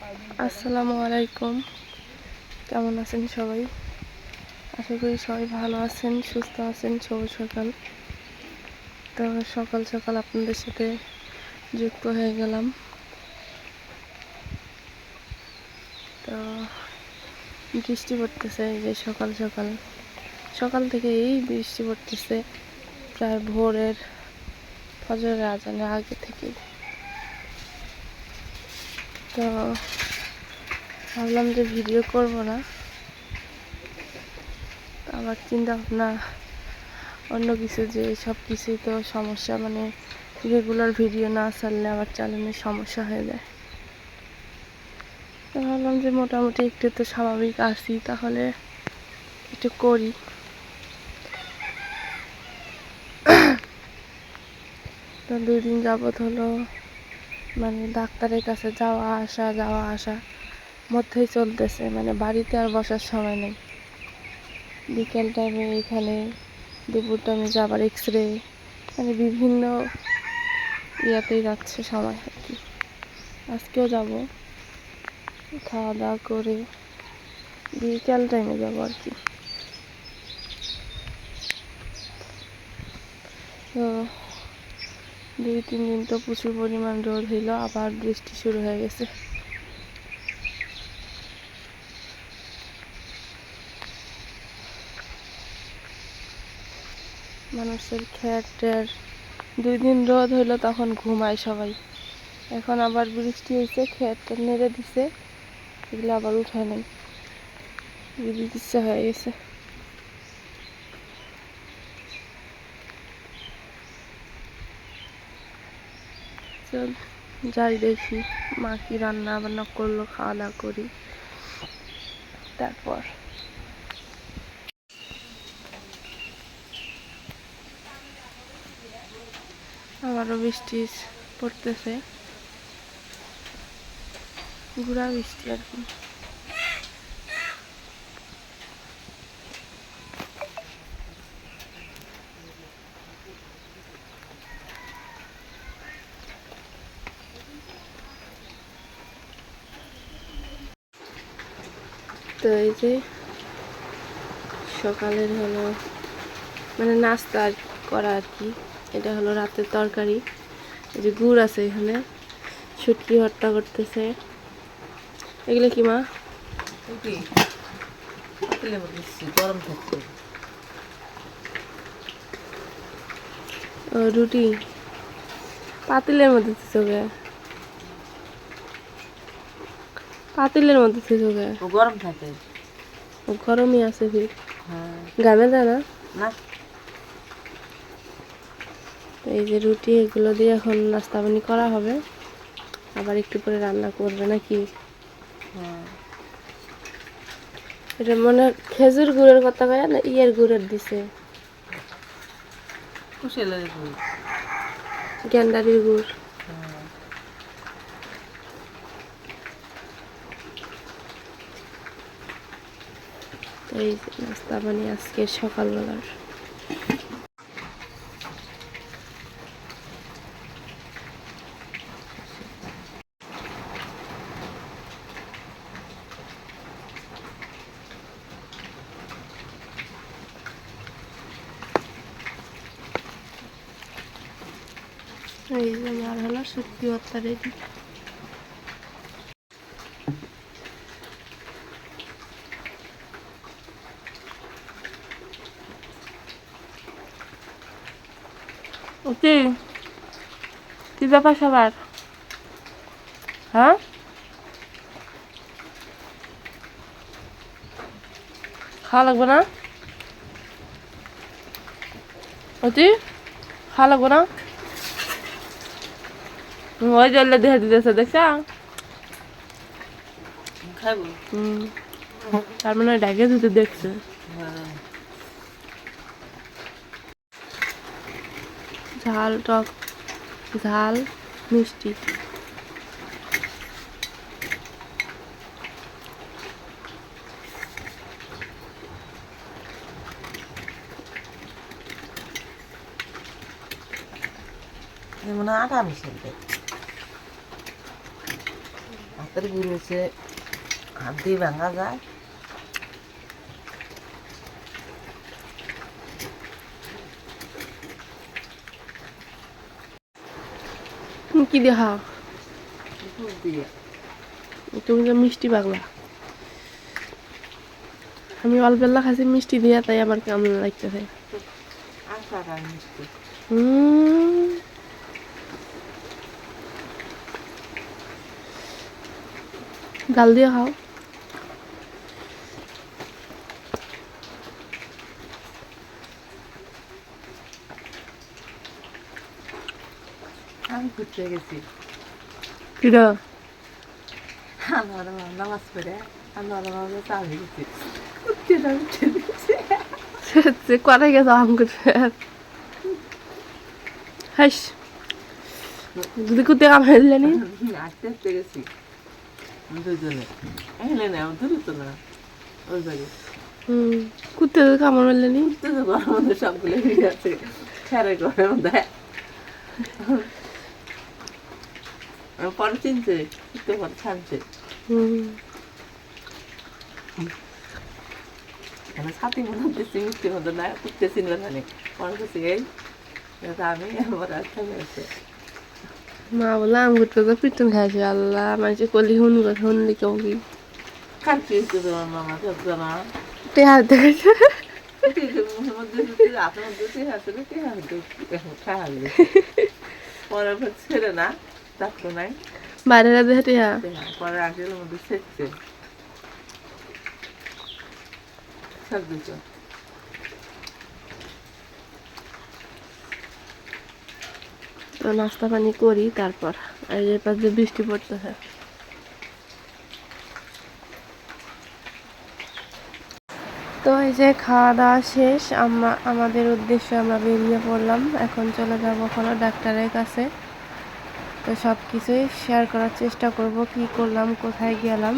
আসসালামু আলাইকুম। কেমন আছেন সবাই? আশা করি সবাই ভালো আছেন, সুস্থ আছেন। শুভ সকাল। তো সকাল সকাল আপনাদের সাথে যুক্ত হয়ে গেলাম। তো বৃষ্টি পড়তেছে, এই যে সকাল সকাল সকাল থেকে এই বৃষ্টি পড়তেছে, প্রায় ভোরের ফজরের আজানের আগে থেকেই। তো ভাবলাম যে ভিডিও করব না, আবার চিন্তা ভাবনা অন্য কিছু, যে সব কিছুই তো সমস্যা, মানে রেগুলার ভিডিও না ছাড়লে আবার চ্যানেলের সমস্যা হয়ে যায়। তো ভাবলাম যে মোটামুটি একটু তো স্বাভাবিক আছি, তাহলে একটু করি। তো 2 দিন যাবৎ হলো মানে ডাক্তারের কাছে যাওয়া আসা মধ্যেই চলতেছে, মানে বাড়িতে আর বসার সময় নেই। বিকেল টাইমে এখানে, দুপুর টাইমে যাবার এক্সরে, মানে বিভিন্ন ইয়াতেই যাচ্ছে সময় আর কি। আজকেও যাব, খাওয়া দাওয়া করে বিকেল টাইমে যাবো আর কি। তো 2-3 দিন তো প্রচুর পরিমাণ রোদ হইলো, আবার বৃষ্টি শুরু হয়ে গেছে। মানুষের ক্ষেতের 2 দিন রোদ হইলো, তখন ঘুমায় সবাই। এখন আবার বৃষ্টি হয়েছে, ক্ষেতটা নেড়ে দিছে, এগুলো আবার উঠায় নেই, দিতে ইচ্ছা হয়ে গেছে। চল যাই দেখি মা কি রান্না বান্না করলো, খাওয়া দাওয়া করি তারপর। আবারও বৃষ্টি পড়তেছে, ঘোড়া বৃষ্টি আর কি। তো এই যে সকালের হলো মানে নাস্তা করা আর কি। এটা হলো রাতের তরকারি। এই যে গুড় আছে এখানে, শুটকি ভর্তা করতেছে। এগুলো কি মা? ও রুটি পাতিলের মধ্যে দিচ্ছে, পাতিলের মধ্যে দিচ্ছে, গরম থাকে, গরমই আছে ফির গামে দেয় না। এই যে রুটি, এগুলো দিয়ে এখন নাস্তা পানি করা হবে, আবার একটু পরে রান্না করবে নাকি। এটা মনে খেজুর গুড়ের কথা কয় না, ইয়ের গুড়ের দিছে, গেন্ডারির গুড়। এই যে নাস্তা পানি আজকে সকালবেলার। এই যে আমার হলো শুটকি ভর্তা রেডি। ওকে, কি ব্যাপার সবার? হ্যাঁ, খাওয়া লাগবে না? অতি খাওয়া লাগবে না? ওই জলে দেখে দিতেছে, দেখছা? তার মানে ডাকে দিতে দেখছে। ঝাল টক, ঝাল মিষ্টি। মনে আটা মিশাল হাতের গুলিছে হাত দিয়ে ভাঙা যায়। কি দিয়ে খাও? দুধ দিয়ে। তুমি তো মিষ্টি পাগলা। আমি অল্প বেলা খাইছি মিষ্টি দিয়ে, তাই আমার কেমন লাগতেছে। আচার আর মিষ্টি। গাল দিয়ে খাও। আমি ঘুরতে গেছি। কিরা? আমার নামাজ পড়ে আমার চা হয়ে গেছি। উঠতে না উঠতে দিচ্ছে। করে গেছো আম করতে? হাস, যদি কুত্তে কামড়ে দিলে নি? আস্তে আস্তে গেছি দুজনে। এলে না দূরে তো না ওই বাড়ি। কুত্তে কামড় মারলে নি? তো ঘরের মধ্যে সবগুলো হয়ে আছে খেয়ারের ঘরের মধ্যে। পরে চিনছে কুত্তে পরে ছাড়ছে। ছাতি মনে হচ্ছে মিষ্টির মধ্যে না কুত্তে চিনবে না পরে করছি এই আমি এবার আসতে গেছে। মা বলে আম ঘুরতে তো পিটন খাইছে। আল্লাহ, মানুষে কলি শুনলি কেউ কি কার কি হচ্ছে তোমার মামা থাকতো না টেহার দেখেছে। পরে ছেড়ে না থাকতো নাই বাইরে দেখে টেহা। পরে আসলে মধ্যে ছেড়ছে সব দিত। তো নাস্তা পানি করি, তারপর আর এর পাশে বৃষ্টি পড়তেছে। তো এই যে খাওয়া দাওয়া শেষ, আমাদের উদ্দেশ্যে আমরা বেরিয়ে পড়লাম। এখন চলে যাবো হলো ডাক্তারের কাছে। তো সব কিছুই শেয়ার করার চেষ্টা করব, কি করলাম, কোথায় গেলাম।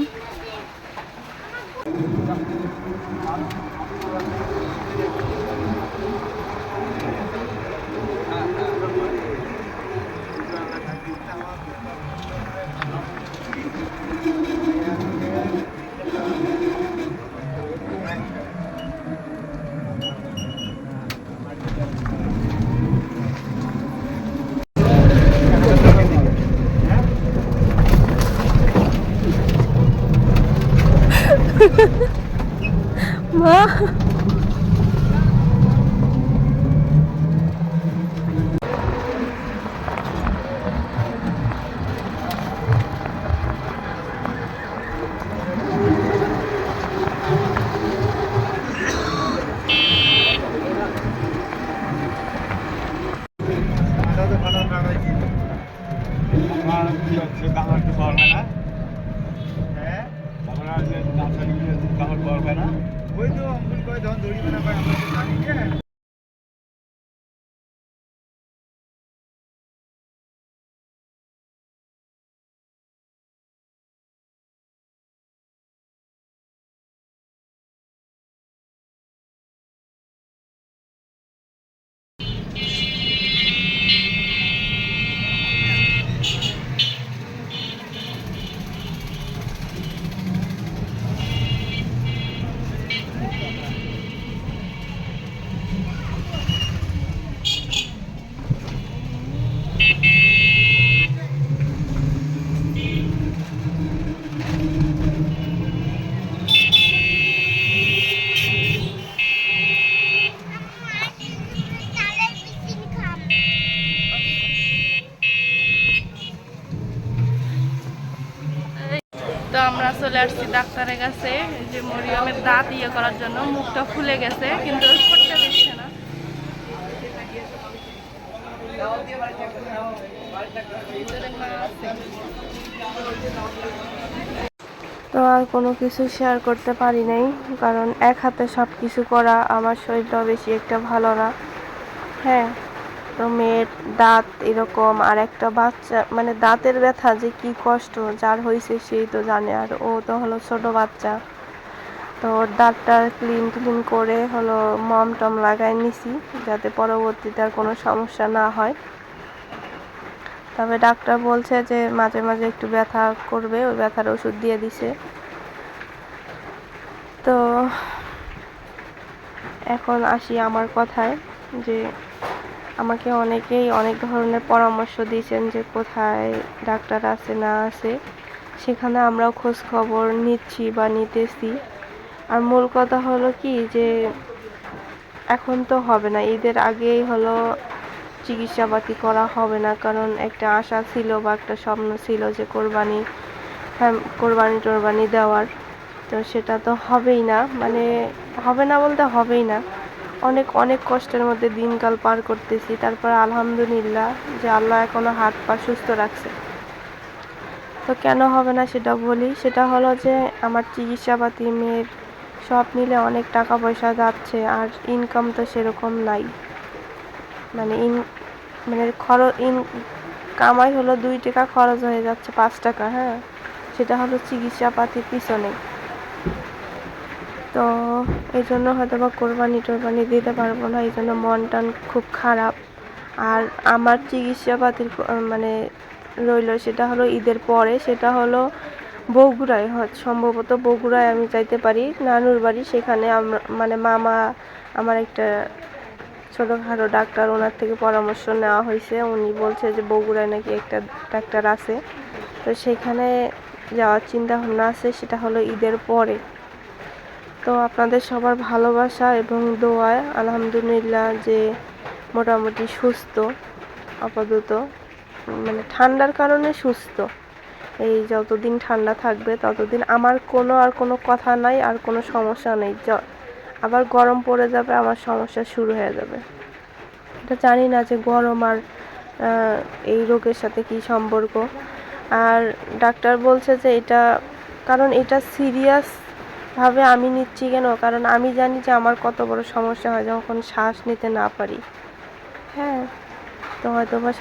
মা, ওই তো অঙ্কুল কয় ধন ধরিবে না ভাই আমরা তো জানি যে তো আমরা চলে আসছি ডাক্তারের কাছে। এই যে মরিয়মের দাঁত ইয়ে করার জন্য, মুখটা ফুলে গেছে কিন্তু করতে দিচ্ছে না। তো আর কোনো কিছু শেয়ার করতে পারি নাই, কারণ এক হাতে সব কিছু করা, আমার শরীরটাও বেশি একটা ভালো না। হ্যাঁ, তো মেয়ের দাঁত এরকম, আর একটা বাচ্চা, মানে দাঁতের ব্যথা যে কি কষ্ট যার হয়েছে সেই তো জানে। আর ও তো হলো ছোট বাচ্চা, তো ওর দাঁতটা ক্লিন করে হলো মম টম লাগাই নিছি, যাতে পরবর্তীতে আর কোনো সমস্যা না হয়। তবে ডাক্তার বলছে যে মাঝে মাঝে একটু ব্যথা করবে, ওই ব্যথার ওষুধ দিয়ে দিছে। তো এখন আসি আমার কথায়, যে আমাকে অনেকেই অনেক ধরনের পরামর্শ দিয়েছেন যে কোথায় ডাক্তার আছে না আছে, সেখানে আমরাও খোঁজ খবর নিচ্ছি বা নিতেছি। আর মূল কথা হলো কি, যে এখন তো হবে না, ঈদের আগেই হলো চিকিৎসাপাতি করা হবে না, কারণ একটা আশা ছিল বা একটা স্বপ্ন ছিল যে কোরবানি দেওয়ার। তো সেটা তো হবেই না, মানে হবে না বলতে হবেই না। অনেক অনেক কষ্টের মধ্যে দিনকাল পার করতেছি, তারপর আলহামদুলিল্লাহ যে আল্লাহ এখনো হাত পা সুস্থ রাখছে। তো কেন হবে না সেটা বলি, সেটা হলো যে আমার চিকিৎসাপাতি, মেয়ের সব মিলে অনেক টাকা পয়সা যাচ্ছে, আর ইনকাম তো সেরকম নাই। মানে কামাই হলো 2 টাকা, খরচ হয়ে যাচ্ছে 5 টাকা। হ্যাঁ, সেটা হলো চিকিৎসাপাতির পিছনে। তো এই জন্য হয়তো বা কোরবানি দিতে পারবো না, এই জন্য মন টন খুব খারাপ। আর আমার চিকিৎসাপাতির মানে রইল, সেটা হলো ঈদের পরে, সেটা হলো বগুড়ায়, সম্ভবত বগুড়ায় আমি যাইতে পারি, নানুর বাড়ি। সেখানে মানে মামা, আমার একটা ছোটোখাটো ডাক্তার, ওনার থেকে পরামর্শ নেওয়া হয়েছে। উনি বলছে যে বগুড়ায় নাকি একটা ডাক্তার আছে, তো সেখানে যাওয়ার চিন্তা ভাবনা আছে, সেটা হলো ঈদের পরে। তো আপনাদের সবার ভালোবাসা এবং দোয়ায় আলহামদুলিল্লাহ যে মোটামুটি সুস্থ আপাতত, মানে ঠান্ডার কারণে সুস্থ। এই যতদিন ঠান্ডা থাকবে ততদিন আমার কোনো কথা নাই, আর কোনো সমস্যা নেই। আবার গরম পড়ে যাবে, আমার সমস্যা শুরু হয়ে যাবে। এটা জানি না যে গরম আর এই রোগের সাথে কি সম্পর্ক। আর ডাক্তার বলছে যে কারণ এটা সিরিয়াস ভাবে আমি নিচ্ছি কেন, কারণ আমি জানি যে আমার কত বড় সমস্যা হয় যখন শ্বাস নিতে না পারি। হ্যাঁ, তো হয়তো বা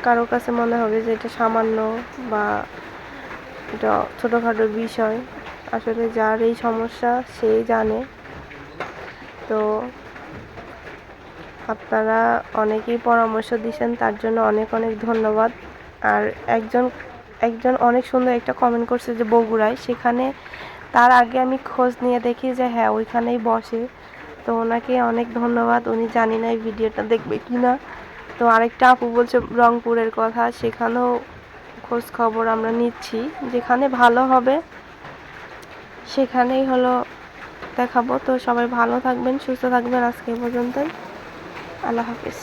কারোর কাছে মনে হবে যে এটা সামান্য বা এটা ছোটোখাটো বিষয়, আসলে যার এই সমস্যা সেই জানে। তো আপনারা অনেকেই পরামর্শ দিয়েছেন, তার জন্য অনেক অনেক ধন্যবাদ। আর একজন অনেক সুন্দর একটা কমেন্ট করছে যে বগুড়ায়, সেখানে তার আগে আমি খোঁজ নিয়ে দেখি যে হ্যাঁ ওইখানেই বসে। তো ওনাকে অনেক ধন্যবাদ, উনি জানি না এই ভিডিওটা দেখবে কি না। তো আরেকটা আপু বলছে রংপুরের কথা, সেখানেও খোঁজ খবর আমরা নিচ্ছি, যেখানে ভালো হবে সেখানেই হলো দেখাবো। তো সবাই ভালো থাকবেন, সুস্থ থাকবেন, আজকে এই পর্যন্তই। আল্লাহ হাফিজ।